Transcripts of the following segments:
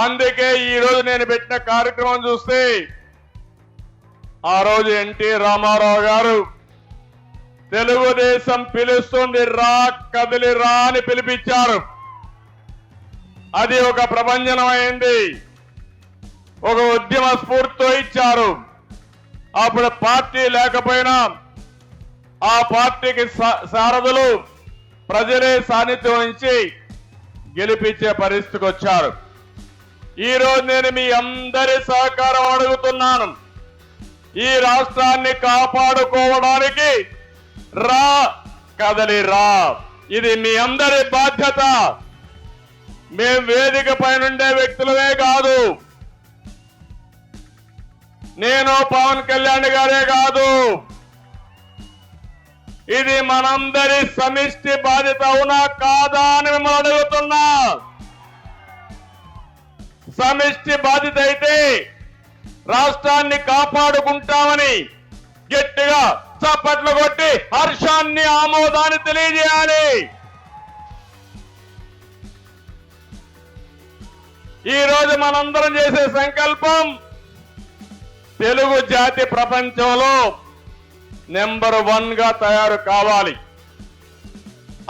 అందుకే ఈ రోజు నేను పెట్టిన కార్యక్రమం చూస్తే ఆ రోజు ఎన్టీ రామారావు గారు తెలుగుదేశం పిలుస్తుంది రా కదిలి రా అని పిలిపించారు. అది ఒక ప్రభంజనమైంది, ఒక ఉద్యమ స్ఫూర్తితో ఇచ్చారు. అప్పుడు పార్టీ లేకపోయినా ఆ పార్టీకి సారథులు ప్రజలే సాన్నిధ్యం నుంచి గెలిపించే పరిస్థితికి వచ్చారు. ఈ రోజు నేను మీ అందరి సహకారం అడుగుతున్నాను. ఈ రాష్ట్రాన్ని కాపాడుకోవడానికి రా కదలి రా, ఇది మీ అందరి బాధ్యత. మేం వేదిక పైనుండే వ్యక్తులమే కాదు, నేను పవన్ కళ్యాణ్ గారే కాదు, ఇది మనందరి సమిష్టి బాధ్యత. అవునా కాదా అని మిమ్మల్ని అడుగుతున్నా. సమిష్టి బాధ్యత అయితే రాష్ట్రాన్ని కాపాడుకుంటామని గట్టిగా చప్పట్లు కొట్టి హర్షాన్ని ఆమోదాన్ని తెలియజేయాలి. ఈ రోజు మనందరం చేసే సంకల్పం తెలుగు జాతి ప్రపంచంలో నెంబర్ 1 గా తయారు కావాలి.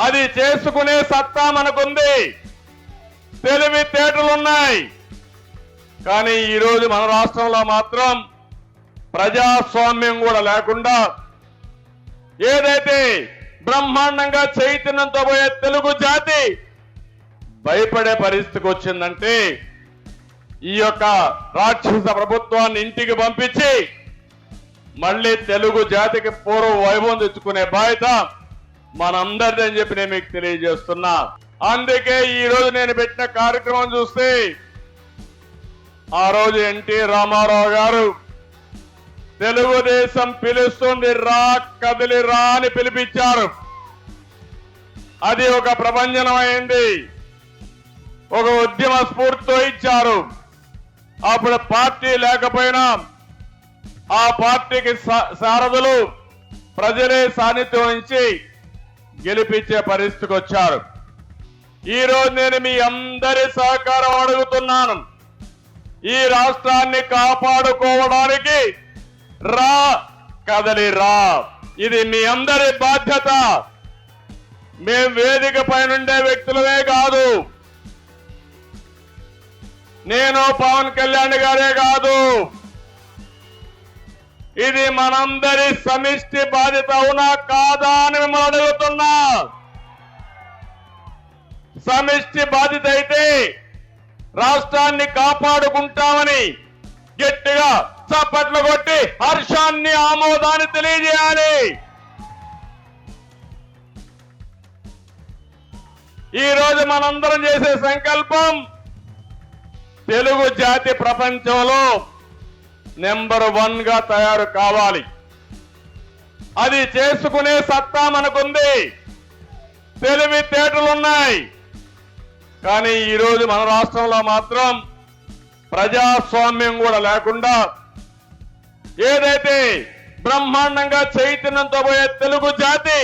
అది చేసుకునే సత్తా మనకుంది, తెలివితేటలున్నాయి. కానీ ఈరోజు మన రాష్ట్రంలో మాత్రం ప్రజాస్వామ్యం కూడా లేకుండా ఏదైతే బ్రహ్మాండంగా చైతన్యంతో పోయే తెలుగు జాతి భయపడే పరిస్థితికి వచ్చిందంటే ఈ యొక్క రాక్షస ప్రభుత్వాన్ని ఇంటికి పంపించి మళ్ళీ తెలుగు జాతికి పూర్వ వైభవం తెచ్చుకునే బాధ్యత మనందరిది అని చెప్పి నేను మీకు తెలియజేస్తున్నా. అందుకే ఈ రోజు నేను పెట్టిన కార్యక్రమం చూస్తే ఆ రోజు ఎన్టీ రామారావు గారు తెలుగుదేశం పిలుస్తుంది రా కదిలి రా అని పిలిపించారు. అది ఒక ప్రభంజనమైంది, ఒక ఉద్యమ స్ఫూర్తితో ఇచ్చారు. అప్పుడు పార్టీ లేకపోయినా ఆ పార్టీకి సారథులు ప్రజలే సాన్నిధ్యం నుంచి గెలిపించే పరిస్థితికి వచ్చారు. ఈ రోజు నేను మీ అందరి సహకారం అడుగుతున్నాను. ఈ రాష్ట్రాన్ని కాపాడుకోవడానికి రా కదలి రా, ఇది మీ అందరి బాధ్యత. మేం వేదిక పైనుండే వ్యక్తులమే కాదు, నేను పవన్ కళ్యాణ్ గారే కాదు, ఇది మనందరి సమిష్టి బాధ్యత. అవునా కాదా అని మిమ్మల్ని అడుగుతున్నా. సమిష్టి బాధ్యత అయితే రాష్ట్రాన్ని కాపాడుకుంటామని గట్టిగా చప్పట్లు కొట్టి హర్షాన్ని ఆమోదాన్ని తెలియజేయాలి. ఈ రోజు మనందరం చేసే సంకల్పం తెలుగు జాతి ప్రపంచంలో నెంబర్ 1 గా తయారు కావాలి. అది చేసుకునే సత్తా మనకుంది, తెలివితేటలున్నాయి. కానీ ఈరోజు మన రాష్ట్రంలో మాత్రం ప్రజాస్వామ్యం కూడా లేకుండా ఏదైతే బ్రహ్మాండంగా చైతన్యంతో పోయే తెలుగు జాతి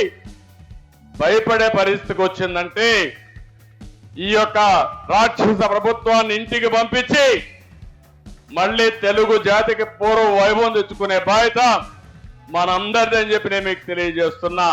భయపడే పరిస్థితికి వచ్చిందంటే ఈ యొక్క రాక్షస ప్రభుత్వాన్ని ఇంటికి పంపించి మళ్ళీ తెలుగు జాతికి పూర్వ వైభవం తెచ్చుకునే బాధ్యత మనందరిది అని చెప్పి నేను మీకు తెలియజేస్తున్నా.